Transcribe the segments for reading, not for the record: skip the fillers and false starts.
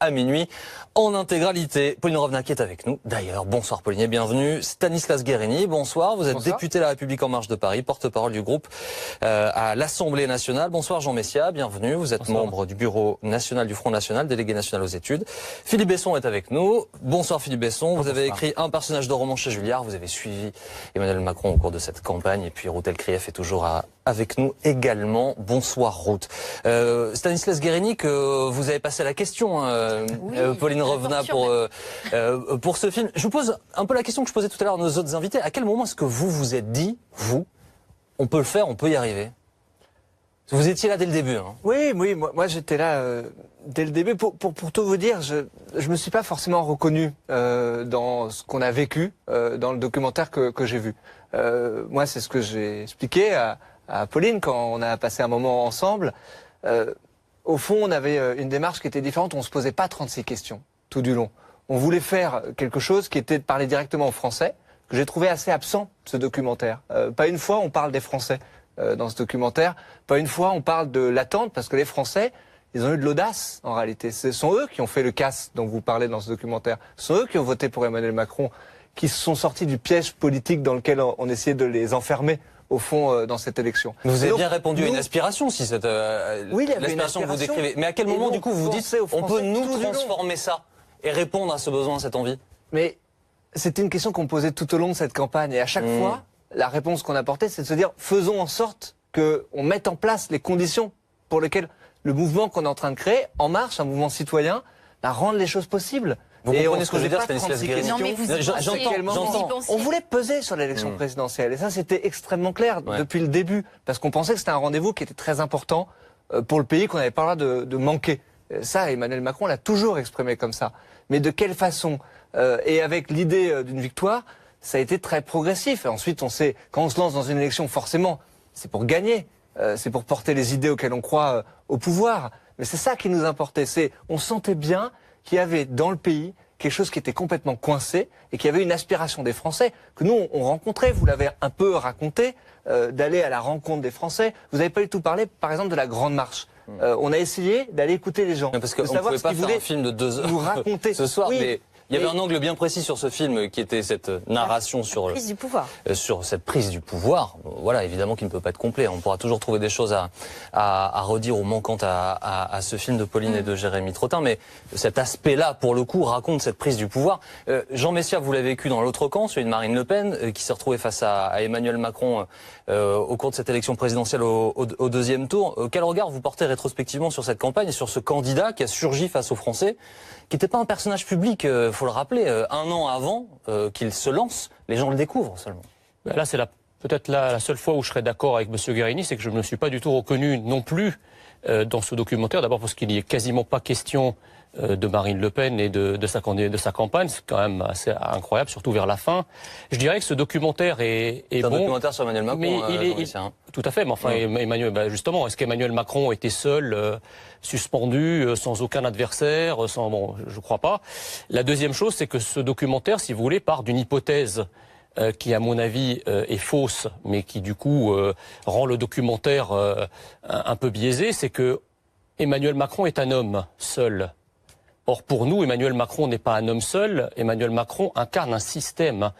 à minuit en intégralité. Pauline Rovna qui est avec nous d'ailleurs. Bonsoir Pauline et bienvenue. Stanislas Guerini, bonsoir. Vous êtes député de La République En Marche de Paris, porte-parole du groupe à l'Assemblée nationale. Bonsoir Jean Messia, bienvenue. Vous êtes membre du bureau national du Front national, délégué national aux études. Philippe Besson est avec nous. Bonsoir Philippe Besson. Vous avez écrit un personnage de roman chez Julliard. Vous avez suivi Emmanuel Macron au cours de cette campagne. Et puis Ruth Elkrief est toujours avec nous également. Bonsoir Ruth. Stanislas Guerini, que vous avez passé la question, Pauline Rovna, pour ce film. Je vous pose un peu la question que je posais tout à l'heure à nos autres invités. À quel moment est-ce que vous vous êtes dit, on peut le faire, on peut y arriver? Vous étiez là dès le début. Hein. Oui, moi j'étais là dès le début. Pour tout vous dire, je me suis pas forcément reconnu dans ce qu'on a vécu dans le documentaire que j'ai vu. Moi, c'est ce que j'ai expliqué à Pauline quand on a passé un moment ensemble. Au fond, on avait une démarche qui était différente. On se posait pas 36 questions tout du long. On voulait faire quelque chose qui était de parler directement aux Français, que j'ai trouvé assez absent, ce documentaire. Pas une fois on parle des Français dans ce documentaire. Pas une fois on parle de l'attente, parce que les Français, ils ont eu de l'audace en réalité. Ce sont eux qui ont fait le casse dont vous parlez dans ce documentaire. Ce sont eux qui ont voté pour Emmanuel Macron, qui se sont sortis du piège politique dans lequel on essayait de les enfermer au fond dans cette élection. Vous avez bien répondu à une aspiration, si cette oui, il y avait l'aspiration que vous décrivez. Mais à quel moment, du coup, vous dites on peut nous transformer ça et répondre à ce besoin, à cette envie? Mais c'était une question qu'on posait tout au long de cette campagne. Et à chaque fois, la réponse qu'on apportait, c'est de se dire faisons en sorte qu'on mette en place les conditions pour lesquelles le mouvement qu'on est en train de créer, En Marche, un mouvement citoyen, rende les choses possibles. Vous comprenez ce que je veux dire, Stanislas Guerini? Non, mais j'entends. On voulait peser sur l'élection présidentielle. Et ça, c'était extrêmement clair depuis le début. Parce qu'on pensait que c'était un rendez-vous qui était très important pour le pays, qu'on n'avait pas le droit de manquer. Ça, Emmanuel Macron l'a toujours exprimé comme ça. Mais de quelle façon? Et avec l'idée d'une victoire, ça a été très progressif. Et ensuite, on sait, quand on se lance dans une élection, forcément, c'est pour gagner. C'est pour porter les idées auxquelles on croit au pouvoir. Mais c'est ça qui nous importait. On sentait bien qu'il y avait dans le pays quelque chose qui était complètement coincé et qu'il y avait une aspiration des Français que nous, on rencontrait. Vous l'avez un peu raconté, d'aller à la rencontre des Français. Vous n'avez pas du tout parlé, par exemple, de la Grande Marche. On a essayé d'aller écouter les gens. Parce qu'on ne pouvait pas faire un film de 2 heures nous raconter ce soir, oui, mais il y avait un angle bien précis sur ce film qui était cette narration sur la prise du pouvoir. Sur cette prise du pouvoir. Voilà, évidemment qu'il ne peut pas être complet. On pourra toujours trouver des choses à redire ou manquantes à ce film de Pauline et de Jérémy Trottin, mais cet aspect-là, pour le coup, raconte cette prise du pouvoir. Jean Messia, vous l'avez vécu dans l'autre camp, celui de Marine Le Pen, qui s'est retrouvée face à Emmanuel Macron au cours de cette élection présidentielle au deuxième tour. Quel regard vous portez rétrospectivement sur cette campagne et sur ce candidat qui a surgi face aux Français, qui n'était pas un personnage public, faut le rappeler, un an avant qu'il se lance, les gens le découvrent seulement. Là, c'est peut-être la seule fois où je serais d'accord avec M. Guerini, c'est que je ne me suis pas du tout reconnu non plus dans ce documentaire. D'abord parce qu'il n'y est quasiment pas question de Marine Le Pen et de sa campagne. C'est quand même assez incroyable, surtout vers la fin. Je dirais que ce documentaire est bon. C'est un documentaire sur Emmanuel Macron. Mais tout à fait, mais enfin, Emmanuel, justement, est-ce qu'Emmanuel Macron était seul, suspendu, sans aucun adversaire, bon, je crois pas. La deuxième chose, c'est que ce documentaire, si vous voulez, part d'une hypothèse qui, à mon avis, est fausse, mais qui, du coup, rend le documentaire un peu biaisé, c'est que Emmanuel Macron est un homme seul. Or, pour nous, Emmanuel Macron n'est pas un homme seul. Emmanuel Macron incarne un système.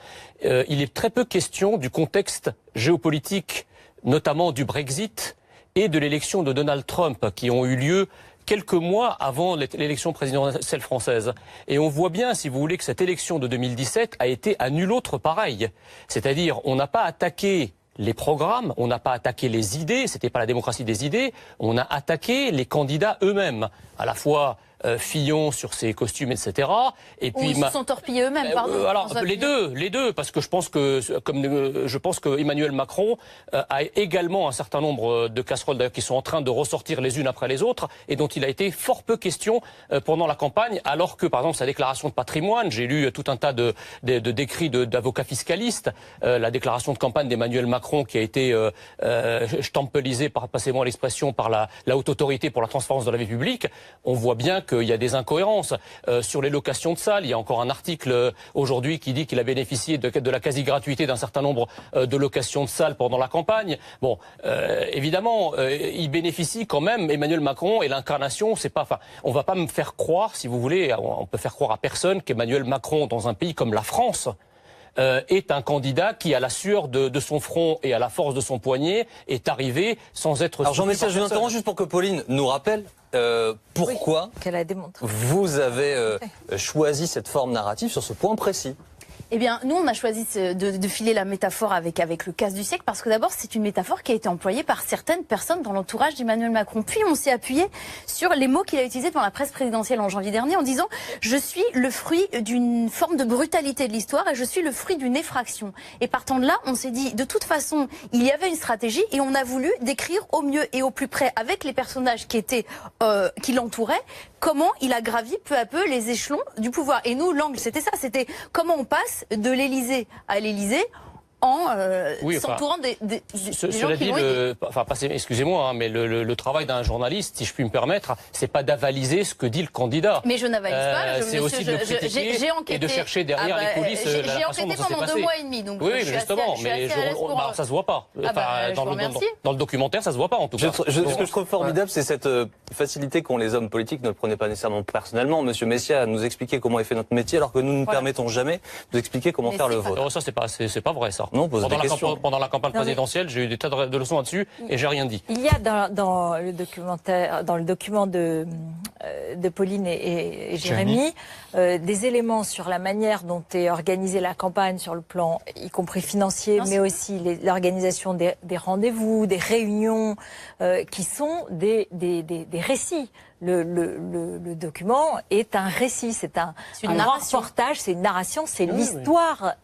Il est très peu question du contexte géopolitique, notamment du Brexit et de l'élection de Donald Trump, qui ont eu lieu quelques mois avant l'élection présidentielle française. Et on voit bien, si vous voulez, que cette élection de 2017 a été à nul autre pareil. C'est-à-dire, on n'a pas attaqué les programmes, on n'a pas attaqué les idées, c'était pas la démocratie des idées, on a attaqué les candidats eux-mêmes, à la fois Fillon sur ses costumes, etc. Et puis ils se sont torpillés eux-mêmes, pardon. Alors les deux, parce que je pense que Emmanuel Macron a également un certain nombre de casseroles d'ailleurs qui sont en train de ressortir les unes après les autres et dont il a été fort peu question pendant la campagne, alors que par exemple sa déclaration de patrimoine, j'ai lu tout un tas d'écrits d'avocats fiscalistes, la déclaration de campagne d'Emmanuel Macron qui a été stampelisée, passez-moi l'expression, par la haute autorité pour la transparence de la vie publique. On voit bien qu'il y a des incohérences. Sur les locations de salles, il y a encore un article aujourd'hui qui dit qu'il a bénéficié de la quasi-gratuité d'un certain nombre de locations de salles pendant la campagne. Bon, évidemment, il bénéficie quand même, Emmanuel Macron, et l'incarnation, c'est pas... Enfin, on va pas me faire croire, si vous voulez, on peut faire croire à personne qu'Emmanuel Macron, dans un pays comme la France, est un candidat qui, à la sueur de son front et à la force de son poignet, est arrivé sans être... Alors Jean Messia, je vous interromps juste pour que Pauline nous rappelle pourquoi qu'elle a démontré. Vous avez choisi cette forme narrative sur ce point précis. Eh bien, nous, on a choisi de filer la métaphore avec le casse du siècle parce que d'abord, c'est une métaphore qui a été employée par certaines personnes dans l'entourage d'Emmanuel Macron. Puis, on s'est appuyé sur les mots qu'il a utilisés dans la presse présidentielle en janvier dernier en disant « Je suis le fruit d'une forme de brutalité de l'histoire et je suis le fruit d'une effraction ». Et partant de là, on s'est dit, de toute façon, il y avait une stratégie et on a voulu décrire au mieux et au plus près avec les personnages qui l'entouraient, comment il a gravi peu à peu les échelons du pouvoir. Et nous, l'angle, c'était ça, c'était comment on passe de l'Élysée à l'Élysée en s'entourant des gens qui l'ont aidé. Excusez-moi, hein, mais le travail d'un journaliste, si je puis me permettre, c'est pas d'avaliser ce que dit le candidat. Mais je n'avalise pas. C'est aussi de le critiquer j'ai enquêté, et de chercher derrière les coulisses la façon dont ça s'est passé. J'ai enquêté pendant 2 mois et demi, donc oui, justement, mais ça se voit pas. Dans le documentaire, ça se voit pas en tout cas. Ce que je trouve formidable, c'est cette facilité qu'ont les hommes politiques, ne le prenez pas nécessairement personnellement. Monsieur Messia nous expliquer comment est fait notre métier, alors que nous ne permettons jamais de nous expliquer comment faire le vôtre. Ça, c'est pas vrai, ça. Non, pendant la campagne présidentielle, j'ai eu des tas de leçons là-dessus et j'ai rien dit. Il y a dans le documentaire, dans le document de Pauline et Jérémy, des éléments sur la manière dont est organisée la campagne sur le plan, y compris financier, mais aussi l'organisation des rendez-vous, des réunions, qui sont des récits. Le document est un récit, c'est un grand reportage, c'est une narration, c'est l'histoire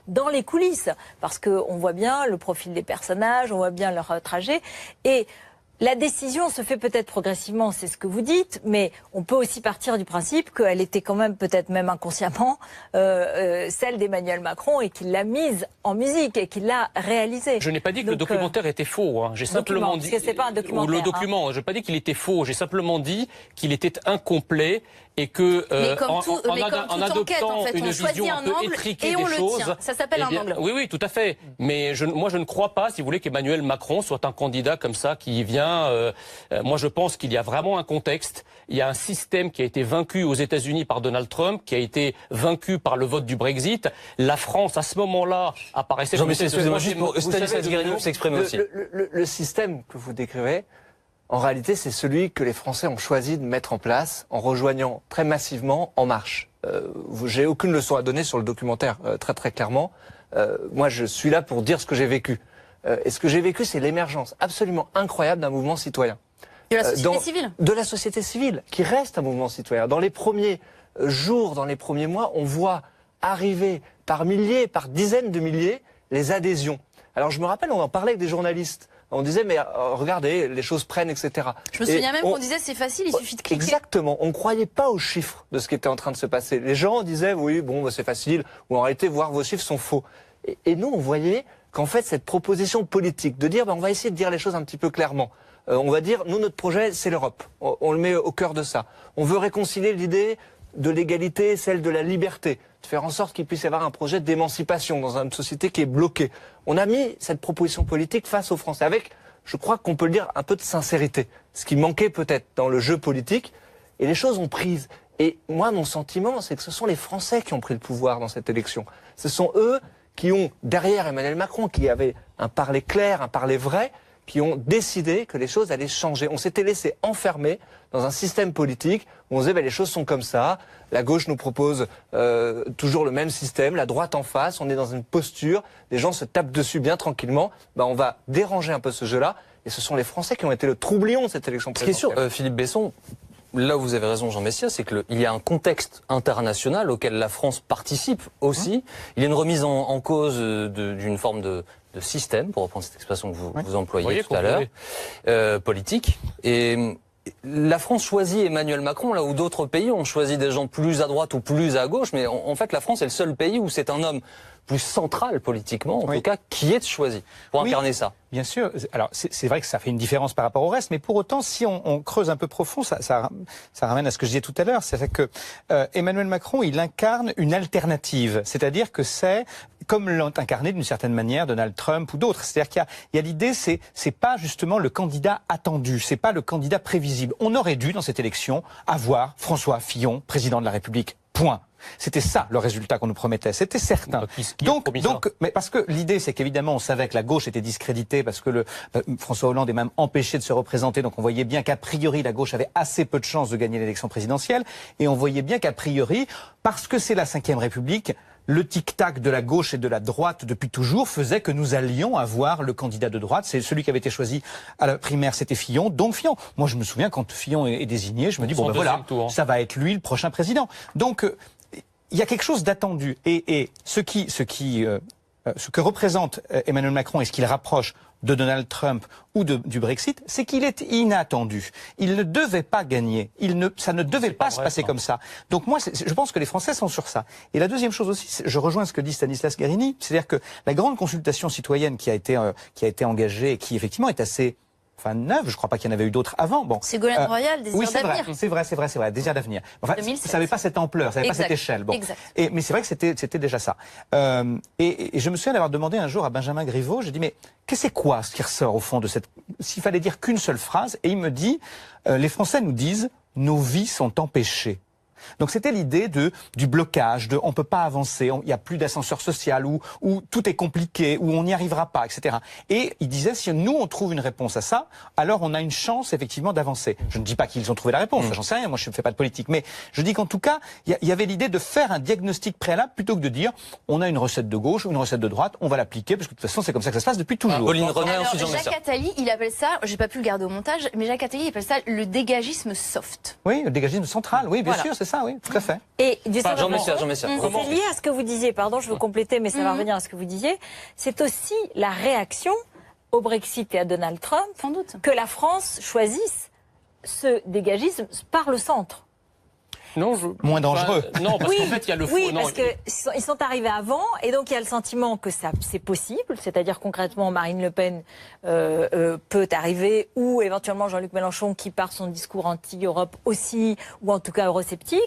dans les coulisses, parce que on voit bien le profil des personnages, on voit bien leur trajet, et la décision se fait peut-être progressivement, c'est ce que vous dites, mais on peut aussi partir du principe qu'elle était quand même, peut-être même inconsciemment, celle d'Emmanuel Macron et qu'il l'a mise en musique et qu'il l'a réalisée. Je n'ai pas dit que le documentaire était faux. Hein. J'ai simplement dit parce que c'est pas un documentaire. Le document, je n'ai pas dit qu'il était faux. J'ai simplement dit qu'il était incomplet et que en adoptant une vision un peu étriquée des choses, ça s'appelle un angle. Oui, tout à fait. Mais moi, je ne crois pas, si vous voulez, qu'Emmanuel Macron soit un candidat comme ça qui vient. Moi, je pense qu'il y a vraiment un contexte. Il y a un système qui a été vaincu aux États-Unis par Donald Trump, qui a été vaincu par le vote du Brexit. La France, à ce moment-là, apparaissait comme... Excusez-moi, juste pour Stanislas Guerini s'exprimer aussi. Le système que vous décrivez, en réalité, c'est celui que les Français ont choisi de mettre en place en rejoignant très massivement En Marche. J'ai aucune leçon à donner sur le documentaire, très clairement. Moi, je suis là pour dire ce que j'ai vécu. Et ce que j'ai vécu, c'est l'émergence absolument incroyable d'un mouvement citoyen. De la société civile. De la société civile, qui reste un mouvement citoyen. Dans les premiers jours, dans les premiers mois, on voit arriver par milliers, par dizaines de milliers, les adhésions. Alors je me rappelle, on en parlait avec des journalistes. On disait, mais regardez, les choses prennent, etc. Je me souviens même qu'on disait, c'est facile, il suffit de cliquer. Exactement. On ne croyait pas aux chiffres de ce qui était en train de se passer. Les gens disaient, oui, bon, c'est facile, ou en réalité, voir vos chiffres sont faux. Et nous, on voyait qu'en fait, cette proposition politique de dire, on va essayer de dire les choses un petit peu clairement. On va dire, nous, notre projet, c'est l'Europe. On le met au cœur de ça. On veut réconcilier l'idée de l'égalité, celle de la liberté, de faire en sorte qu'il puisse y avoir un projet d'émancipation dans une société qui est bloquée. On a mis cette proposition politique face aux Français avec, je crois qu'on peut le dire, un peu de sincérité. Ce qui manquait peut-être dans le jeu politique, et les choses ont prise. Et moi, mon sentiment, c'est que ce sont les Français qui ont pris le pouvoir dans cette élection. Ce sont eux qui ont, derrière Emmanuel Macron, qui avait un parler clair, un parler vrai, qui ont décidé que les choses allaient changer. On s'était laissé enfermer dans un système politique où on disait les choses sont comme ça, la gauche nous propose toujours le même système, la droite en face, on est dans une posture, les gens se tapent dessus bien tranquillement, on va déranger un peu ce jeu-là, et ce sont les Français qui ont été le troublion de cette élection présidentielle. Ce qui est sûr, Philippe Besson, là où vous avez raison Jean Messia, c'est qu'il y a un contexte international auquel la France participe aussi. Il y a une remise en cause d'une forme de système, pour reprendre cette expression que vous employez tout à l'heure, politique. Et la France choisit Emmanuel Macron, là où d'autres pays ont choisi des gens plus à droite ou plus à gauche. Mais en fait, la France est le seul pays où c'est un homme plus central politiquement, en Oui. tout cas, qui est choisi pour Oui. incarner ça? Bien sûr. Alors, c'est vrai que ça fait une différence par rapport au reste, mais pour autant, si on creuse un peu profond, ça ramène à ce que je disais tout à l'heure. C'est que Emmanuel Macron, il incarne une alternative. C'est-à-dire que c'est comme l'ont incarné d'une certaine manière Donald Trump ou d'autres. C'est-à-dire qu'il y a l'idée, c'est pas justement le candidat attendu, c'est pas le candidat prévisible. On aurait dû, dans cette élection, avoir François Fillon, président de la République. Point. C'était ça le résultat qu'on nous promettait, c'était certain. Mais parce que l'idée, c'est qu'évidemment, on savait que la gauche était discréditée parce que François Hollande est même empêché de se représenter, donc on voyait bien qu'a priori la gauche avait assez peu de chances de gagner l'élection présidentielle, et on voyait bien qu'à priori, parce que c'est la Ve République, le tic-tac de la gauche et de la droite depuis toujours faisait que nous allions avoir le candidat de droite. C'est celui qui avait été choisi à la primaire, c'était Fillon. Donc Fillon. Moi, je me souviens quand Fillon est désigné, je me dis bon ben voilà, ça va être lui le prochain président. Donc il y a quelque chose d'attendu. Et ce que représente Emmanuel Macron et ce qu'il rapproche de Donald Trump ou du Brexit, c'est qu'il est inattendu. Il ne devait pas gagner. Ça ne devait pas se passer comme ça. Donc moi, je pense que les Français sont sur ça. Et la deuxième chose aussi, je rejoins ce que dit Stanislas Guerini, c'est-à-dire que la grande consultation citoyenne qui a été engagée et qui effectivement est assez neuve, je crois pas qu'il y en avait eu d'autres avant. Bon, Ségolène Royal, Désir d'avenir. C'est vrai, Désir d'avenir. Enfin, ça n'avait pas cette ampleur, ça n'avait pas cette échelle. Bon. Mais c'est vrai que c'était déjà ça. Et je me souviens d'avoir demandé un jour à Benjamin Griveaux, j'ai dit mais c'est quoi ce qui ressort au fond de cette... S'il fallait dire qu'une seule phrase, et il me dit, les Français nous disent, nos vies sont empêchées. Donc c'était l'idée du blocage, on peut pas avancer, il n'y a plus d'ascenseur social, où tout est compliqué, où on n'y arrivera pas, etc. Et il disait, si nous on trouve une réponse à ça, alors on a une chance effectivement d'avancer. Je ne dis pas qu'ils ont trouvé la réponse, j'en sais rien, moi je ne fais pas de politique, mais je dis qu'en tout cas, il y avait l'idée de faire un diagnostic préalable plutôt que de dire, on a une recette de gauche ou une recette de droite, on va l'appliquer, parce que de toute façon c'est comme ça que ça se passe depuis toujours. Pauline Renet, ensuite Jean Jacques Attali, il appelle ça, j'ai pas pu le garder au montage, mais Jacques Attali, il appelle ça le dégagisme soft. Oui, le dégagisme central, oui, bien sûr, c'est ça, oui, tout à fait. Et Jean Messia. c'est lié à ce que vous disiez, pardon, je veux compléter, mais ça va revenir à ce que vous disiez. C'est aussi la réaction au Brexit et à Donald Trump, sans doute, que la France choisisse ce dégagisme par le centre. Non, moins dangereux. Non, parce qu'en fait, il y a le faux. Oui, parce qu'ils sont arrivés avant, et donc il y a le sentiment que c'est possible, c'est-à-dire concrètement Marine Le Pen peut arriver, ou éventuellement Jean-Luc Mélenchon qui part son discours anti-Europe aussi, ou en tout cas eurosceptique.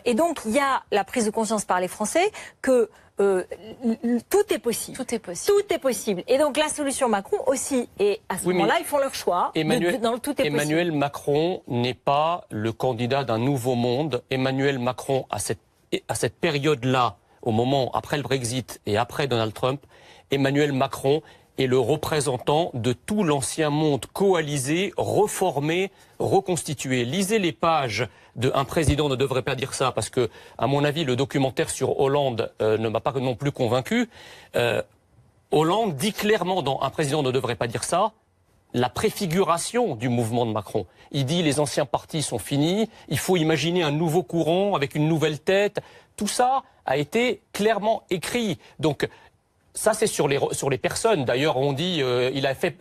Et donc il y a la prise de conscience par les Français que tout est possible. Tout est possible. Tout est possible. Et donc la solution Macron aussi. Et à ce moment-là, ils font leur choix. Emmanuel Macron n'est pas le candidat d'un nouveau monde. Emmanuel Macron, à cette période-là, au moment après le Brexit et après Donald Trump, Emmanuel Macron est le représentant de tout l'ancien monde coalisé, reformé, reconstitué. Lisez les pages de Un président ne devrait pas dire ça, parce que, à mon avis, le documentaire sur Hollande ne m'a pas non plus convaincu. Hollande dit clairement dans Un président ne devrait pas dire ça, la préfiguration du mouvement de Macron. Il dit les anciens partis sont finis, il faut imaginer un nouveau courant avec une nouvelle tête. Tout ça a été clairement écrit. Donc, ça, c'est sur les personnes. D'ailleurs, on dit il a fait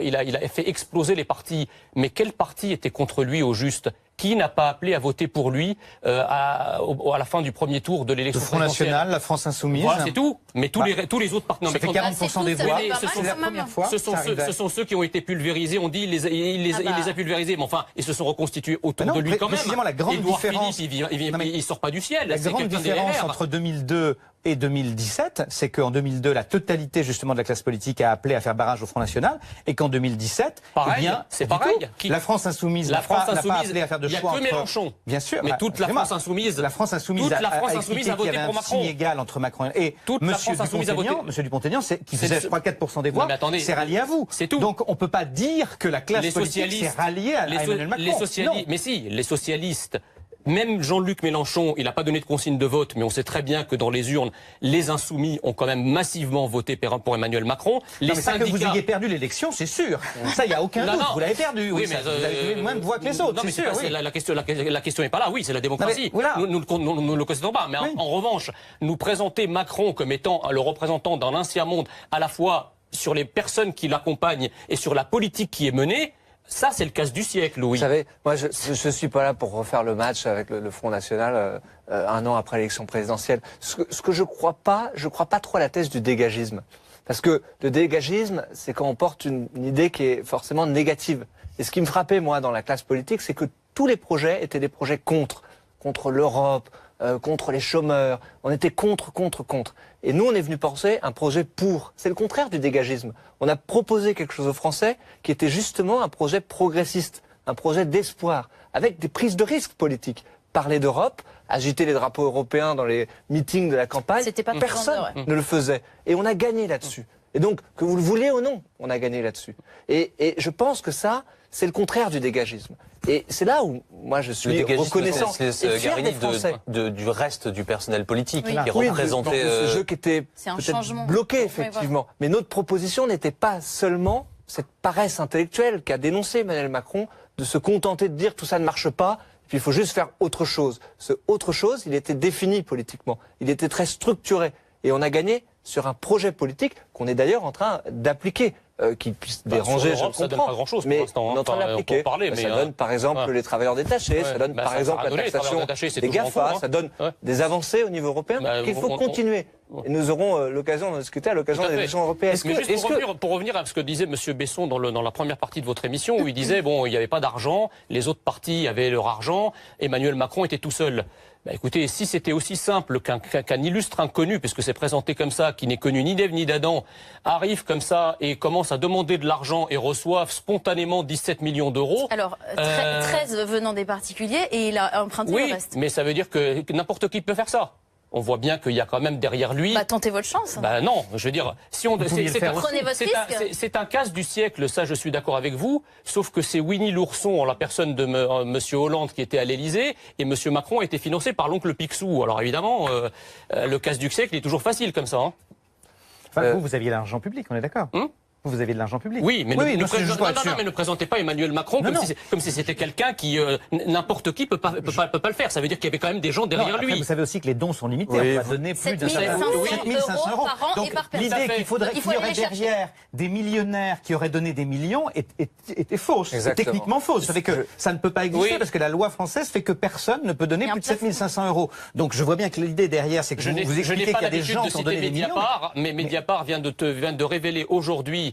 exploser les partis. Mais quel parti était contre lui au juste? Qui n'a pas appelé à voter pour lui à la fin du premier tour de l'élection présidentielle? Le Front National, la France Insoumise. Voilà, c'est tout. Mais tous les autres partis. Ça fait 40% des voix. C'est la première fois. Ce sont ceux qui ont été pulvérisés. On dit il les a pulvérisés, mais enfin, ils se sont reconstitués autour de lui quand même. Précisément, la grande différence. Il sort pas du ciel. La grande différence entre 2002 et 2017, c'est qu'en 2002, la totalité justement de la classe politique a appelé à faire barrage au Front National, et qu'en 2017, c'est pareil. La France Insoumise n'a pas appelé à faire de choix. Il n'y a que Mélenchon. Bien sûr. Mais toute la France Insoumise. La France Insoumise a voté pour Macron. Signe égal entre Macron et Monsieur Dupont-Aignan, qui faisait je crois 4% des voix, s'est rallié à vous. C'est tout. Donc on peut pas dire que la classe politique s'est ralliée à Emmanuel Macron. Mais si, les socialistes. Même Jean-Luc Mélenchon, il n'a pas donné de consigne de vote, mais on sait très bien que dans les urnes, les Insoumis ont quand même massivement voté pour Emmanuel Macron. Les syndicats... que vous ayez perdu l'élection, c'est sûr. Ça, il n'y a aucun doute. Vous l'avez perdu. Oui, mais vous avez moins de voix que les autres. Non, mais sûr, la question n'est pas là. Oui, c'est la démocratie. Voilà. Nous ne le contestons pas. Mais en revanche, nous présenter Macron comme étant le représentant d'un ancien monde, à la fois sur les personnes qui l'accompagnent et sur la politique qui est menée, Ça, c'est le casse du siècle, Louis. Vous savez, moi, je suis pas là pour refaire le match avec le Front National un an après l'élection présidentielle. Ce que je crois pas trop à la thèse du dégagisme. Parce que le dégagisme, c'est quand on porte une idée qui est forcément négative. Et ce qui me frappait, moi, dans la classe politique, c'est que tous les projets étaient des projets contre l'Europe, contre les chômeurs. On était contre. Et nous, on est venu penser un projet pour. C'est le contraire du dégagisme. On a proposé quelque chose aux Français qui était justement un projet progressiste, un projet d'espoir, avec des prises de risques politiques. Parler d'Europe, agiter les drapeaux européens dans les meetings de la campagne, C'était pas personne ouais. ne le faisait. Et on a gagné là-dessus. Et donc, que vous le voulez ou non, on a gagné là-dessus. Et je pense que ça, c'est le contraire du dégagisme. Et c'est là où moi je suis reconnaissant et fier des Français. Du reste du personnel politique Oui. qui représentait ce jeu qui était peut-être bloqué, effectivement. Mais notre proposition n'était pas seulement cette paresse intellectuelle qu'a dénoncé Emmanuel Macron de se contenter de dire tout ça ne marche pas, puis il faut juste faire autre chose. Ce autre chose, il était défini politiquement. Il était très structuré. Et on a gagné sur un projet politique qu'on est d'ailleurs en train d'appliquer. Qui puisse déranger, je comprends. Ça donne pas grand-chose mais pour l'instant. on est en train d'appliquer. Ça donne par exemple les travailleurs détachés, ça donne par exemple la taxation des GAFA, ça donne des avancées au niveau européen qu'il faut continuer. Et nous aurons l'occasion d'en discuter à l'occasion des élections européennes. Pour revenir à ce que disait M. Besson dans la première partie de votre émission, où il disait bon, il n'y avait pas d'argent, les autres partis avaient leur argent, Emmanuel Macron était tout seul. Bah écoutez, si c'était aussi simple qu'un illustre inconnu, puisque c'est présenté comme ça, qui n'est connu ni d'Ève ni d'Adam, arrive comme ça et commence à demander de l'argent et reçoive spontanément 17 millions d'euros. Alors, 13 venant des particuliers et il a emprunté le reste. Mais ça veut dire que n'importe qui peut faire ça. On voit bien qu'il y a quand même derrière lui. Bah, tentez votre chance. Bah non, je veux dire, si on prenez votre risque. C'est un casse du siècle, ça je suis d'accord avec vous, sauf que c'est Winnie l'ourson en la personne de monsieur Hollande qui était à l'Élysée et monsieur Macron a été financé par l'oncle Picsou. Alors évidemment, le casse du siècle est toujours facile comme ça. Hein. Enfin, vous aviez l'argent public, on est d'accord. Vous avez de l'argent public. Oui, mais ne présentez pas Emmanuel Macron comme si c'était quelqu'un qui n'importe qui peut pas le faire. Ça veut dire qu'il y avait quand même des gens derrière lui. Vous savez aussi que les dons sont limités. Oui, on va donner plus de 7 500 euros par an et par personne. L'idée qu'il y aurait derrière des millionnaires qui auraient donné des millions était fausse. Techniquement fausse. Ça fait que ça ne peut pas exister parce que la loi française fait que personne ne peut donner plus de 7 500 euros. Donc je vois bien que l'idée derrière, c'est que vous expliquez qu'il y a des gens qui ont donné des millions. Mais Mediapart vient de révéler aujourd'hui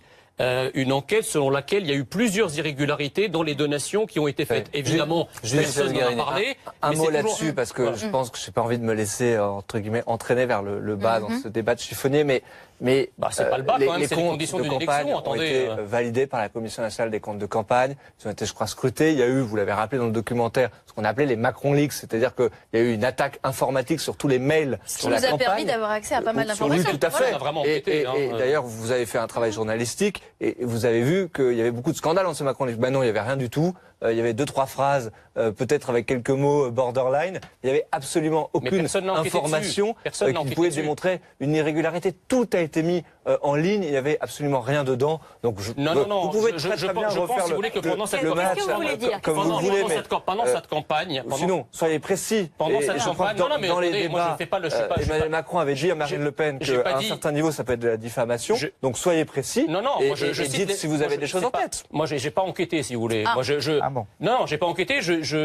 une enquête selon laquelle il y a eu plusieurs irrégularités dans les donations qui ont été faites. Évidemment, personne n'en a parlé. Un mot là-dessus, parce que je pense que je n'ai pas envie de me laisser, entre guillemets, entraîner vers le bas dans ce débat de chiffonnier, mais c'est pas le bas, quand même, les c'est les comptes conditions de d'une campagne élection, ont été validés par la Commission nationale des comptes de campagne. Ils ont été, je crois, scrutés. Il y a eu, vous l'avez rappelé dans le documentaire, ce qu'on appelait les Macron Leaks, c'est-à-dire qu'il y a eu une attaque informatique sur tous les mails sur la campagne. Ce qui nous a permis d'avoir accès à pas mal d'informations. Oui, tout à fait. Et d'ailleurs, vous avez fait un travail journalistique et vous avez vu qu'il y avait beaucoup de scandales dans ce Macron Leaks. Ben non, il n'y avait rien du tout. Il y avait 2-3 phrases, peut-être avec quelques mots borderline. Il n'y avait absolument aucune information qui pouvait démontrer une irrégularité. Tout a été mis en ligne. Il n'y avait absolument rien dedans. Donc vous pouvez très bien refaire le match comme vous voulez. Pendant cette campagne. Sinon, soyez précis. Pendant cette campagne. Dans les débats, Emmanuel Macron avait dit à Marine Le Pen qu'à un certain niveau, ça peut être de la diffamation. Donc soyez précis. Et dites si vous avez des choses en tête. Moi, j'ai pas enquêté, si vous voulez. Non, j'ai pas enquêté.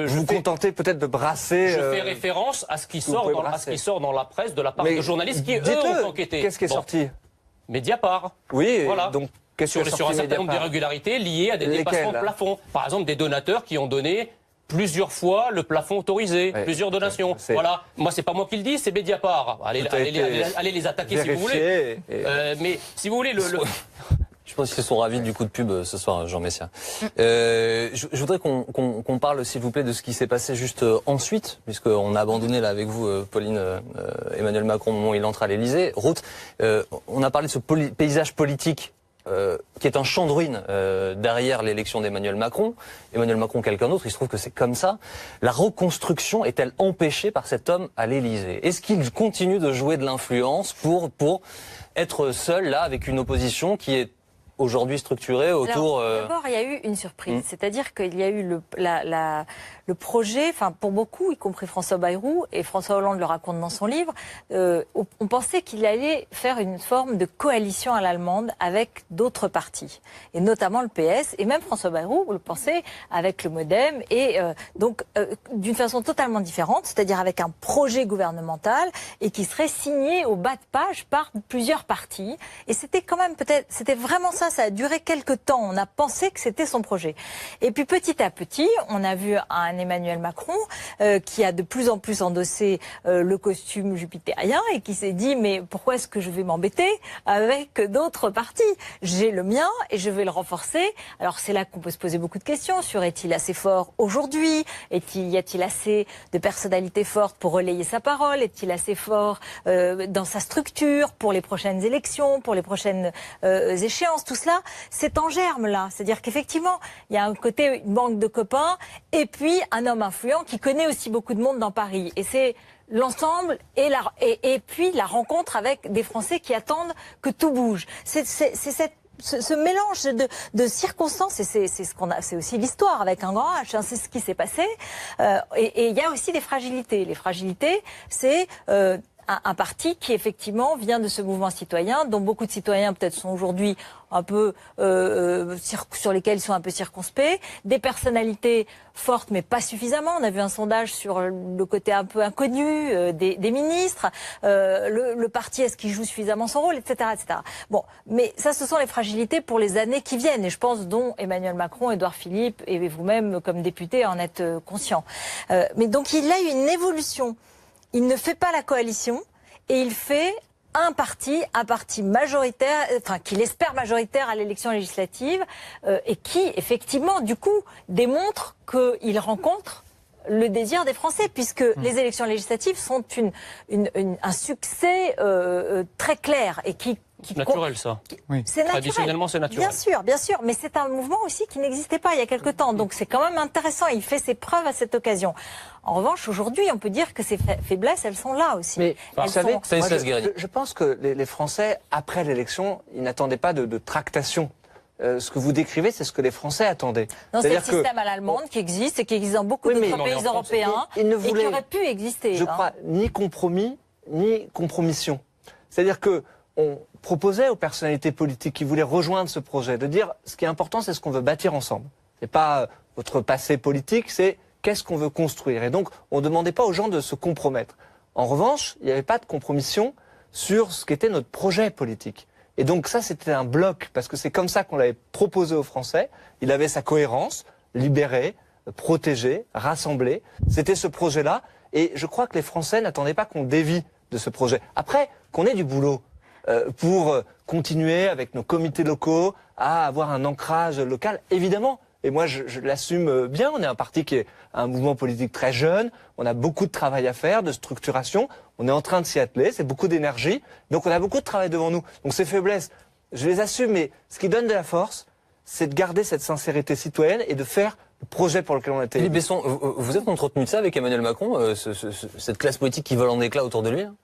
Vous contentez peut-être de brasser. Je fais référence à ce qui sort dans la presse de la part de journalistes qui eux ont enquêté. Qu'est-ce qui est sorti? Mediapart. Oui. Voilà. Donc sur un certain nombre d'irrégularités liées à des dépassements de plafond. Par exemple, des donateurs qui ont donné plusieurs fois le plafond autorisé, plusieurs donations. Voilà. Moi, c'est pas moi qui le dis, c'est Mediapart. Allez les attaquer si vous voulez. Mais si vous voulez Je pense qu'ils sont ravis du coup de pub ce soir, Jean Messia. Je voudrais qu'on parle, s'il vous plaît, de ce qui s'est passé juste ensuite, puisqu'on a abandonné là avec vous, Pauline, Emmanuel Macron au moment où il entre à l'Élysée. Ruth, on a parlé de ce paysage politique qui est un champ de ruines derrière l'élection d'Emmanuel Macron. Emmanuel Macron, quelqu'un d'autre, il se trouve que c'est comme ça. La reconstruction est-elle empêchée par cet homme à l'Élysée? Est-ce qu'il continue de jouer de l'influence pour être seul là avec une opposition qui est aujourd'hui structuré autour... D'abord, il y a eu une surprise. C'est-à-dire qu'il y a eu le projet, enfin pour beaucoup, y compris François Bayrou, et François Hollande le raconte dans son livre, on pensait qu'il allait faire une forme de coalition à l'allemande avec d'autres partis, et notamment le PS, et même François Bayrou le pensait avec le MoDem, et donc d'une façon totalement différente, c'est-à-dire avec un projet gouvernemental, et qui serait signé au bas de page par plusieurs partis. Et c'était quand même c'était vraiment ça a duré quelques temps. On a pensé que c'était son projet. Et puis petit à petit, on a vu un Emmanuel Macron qui a de plus en plus endossé le costume jupitérien et qui s'est dit mais pourquoi est-ce que je vais m'embêter avec d'autres partis? J'ai le mien et je vais le renforcer. Alors c'est là qu'on peut se poser beaucoup de questions sur est-il assez fort aujourd'hui? Y a-t-il assez de personnalités fortes pour relayer sa parole? Est-il assez fort dans sa structure pour les prochaines élections, pour les prochaines échéances? Tout cela, c'est en germe là. C'est-à-dire qu'effectivement, il y a un côté, une banque de copains, et puis un homme influent qui connaît aussi beaucoup de monde dans Paris. Et c'est l'ensemble et puis la rencontre avec des Français qui attendent que tout bouge. C'est ce mélange de circonstances, et c'est aussi l'histoire avec un grand H, hein, c'est ce qui s'est passé. Et il y a aussi des fragilités. Les fragilités, c'est un parti qui effectivement vient de ce mouvement citoyen, dont beaucoup de citoyens peut-être sont aujourd'hui un peu sur lesquels ils sont un peu circonspects, des personnalités fortes mais pas suffisamment. On a vu un sondage sur le côté un peu inconnu des ministres, le parti est-ce qu'il joue suffisamment son rôle, etc., etc. Bon, mais ça, ce sont les fragilités pour les années qui viennent, et je pense dont Emmanuel Macron, Édouard Philippe et vous-même comme député en êtes conscients. Mais donc il y a eu une évolution. Il ne fait pas la coalition et il fait un parti majoritaire, enfin qu'il espère majoritaire à l'élection législative et qui effectivement du coup démontre qu'il rencontre le désir des Français, puisque les élections législatives sont un succès très clair et qui naturel, ça. Oui. C'est naturel. Traditionnellement, c'est naturel. Bien sûr, mais c'est un mouvement aussi qui n'existait pas il y a quelque temps. Donc c'est quand même intéressant. Il fait ses preuves à cette occasion. En revanche, aujourd'hui, on peut dire que ces faiblesses, elles sont là aussi. Mais vous savez, je pense que les Français, après l'élection, ils n'attendaient pas de tractation. Ce que vous décrivez, c'est ce que les Français attendaient. Non, c'est le système à l'allemande qui existe et qui existe dans beaucoup d'autres pays européens et qui aurait pu exister. Je crois ni compromis, ni compromission. C'est-à-dire que on proposait aux personnalités politiques qui voulaient rejoindre ce projet de dire ce qui est important, c'est ce qu'on veut bâtir ensemble. C'est pas votre passé politique, c'est qu'est-ce qu'on veut construire. Et donc, on ne demandait pas aux gens de se compromettre. En revanche, il n'y avait pas de compromission sur ce qu'était notre projet politique. Et donc ça, c'était un bloc, parce que c'est comme ça qu'on l'avait proposé aux Français. Il avait sa cohérence, libérer, protéger, rassembler. C'était ce projet-là. Et je crois que les Français n'attendaient pas qu'on dévie de ce projet. Après, qu'on ait du boulot pour continuer avec nos comités locaux à avoir un ancrage local, évidemment. Et moi, je l'assume bien. On est un parti qui est un mouvement politique très jeune. On a beaucoup de travail à faire, de structuration. On est en train de s'y atteler. C'est beaucoup d'énergie. Donc, on a beaucoup de travail devant nous. Donc, ces faiblesses, je les assume. Mais ce qui donne de la force, c'est de garder cette sincérité citoyenne et de faire le projet pour lequel on a été. Philippe Besson, vous êtes entretenu de ça avec Emmanuel Macron, cette classe politique qui vole en éclats autour de lui, hein?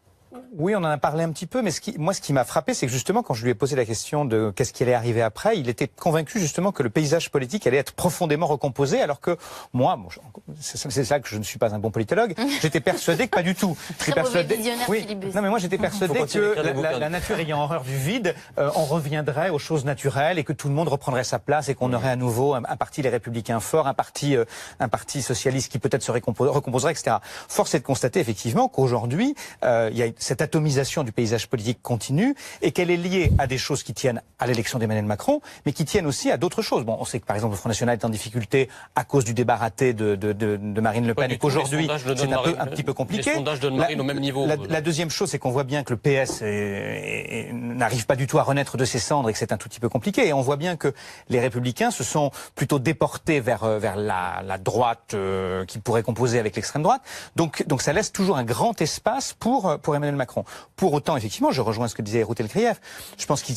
Oui, on en a parlé un petit peu, mais ce qui m'a frappé, c'est que justement, quand je lui ai posé la question de qu'est-ce qui allait arriver après, il était convaincu justement que le paysage politique allait être profondément recomposé, alors que moi, c'est ça que je ne suis pas un bon politologue, j'étais persuadé que pas du tout. Très mauvais visionnaire, Philippe Besson. Non, mais moi j'étais persuadé que la nature ayant horreur du vide, on reviendrait aux choses naturelles et que tout le monde reprendrait sa place et qu'on aurait à nouveau un parti les Républicains fort, un parti socialiste qui peut-être se recomposerait, etc. Force est de constater effectivement qu'aujourd'hui, il y a cette atomisation du paysage politique continue et qu'elle est liée à des choses qui tiennent à l'élection d'Emmanuel Macron, mais qui tiennent aussi à d'autres choses. Bon, on sait que par exemple le Front National est en difficulté à cause du débat raté de Marine Le Pen et qu'aujourd'hui c'est un petit peu compliqué. Les sondages donnent Marine au même niveau. La deuxième chose, c'est qu'on voit bien que le PS n'arrive pas du tout à renaître de ses cendres et que c'est un tout petit peu compliqué. Et on voit bien que les Républicains se sont plutôt déportés vers la droite qui pourrait composer avec l'extrême droite. Donc ça laisse toujours un grand espace pour Emmanuel Emmanuel Macron. Pour autant, effectivement, je rejoins ce que disait Ruth Elkrief. Je pense qu'il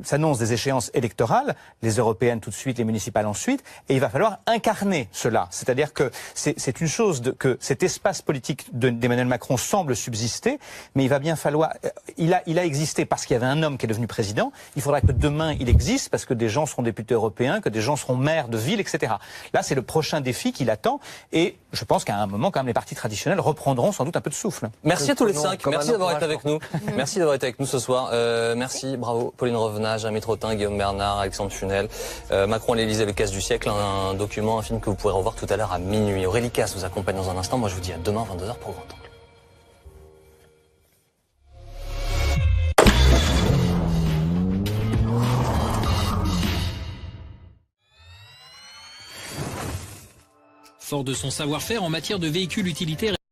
s'annonce des échéances électorales, les européennes tout de suite, les municipales ensuite, et il va falloir incarner cela. C'est-à-dire que c'est une chose que cet espace politique d'Emmanuel Macron semble subsister, mais il va bien falloir... Il a existé parce qu'il y avait un homme qui est devenu président. Il faudra que demain, il existe parce que des gens seront députés européens, que des gens seront maires de villes, etc. Là, c'est le prochain défi qui l'attend, et je pense qu'à un moment, quand même, les partis traditionnels reprendront sans doute un peu de souffle. Merci à tous les 5. Merci d'avoir été avec nous. Merci d'avoir été avec nous ce soir. Merci, bravo. Pauline Revenage, Amit Trottin, Guillaume Bernard, Alexandre Funel. Macron à l'Élysée, le casse du siècle, un document, un film que vous pourrez revoir tout à l'heure à minuit. Aurélie Casse vous accompagne dans un instant. Moi, je vous dis à demain, 22h pour Grand Angle. Fort de son savoir-faire en matière de véhicules utilitaires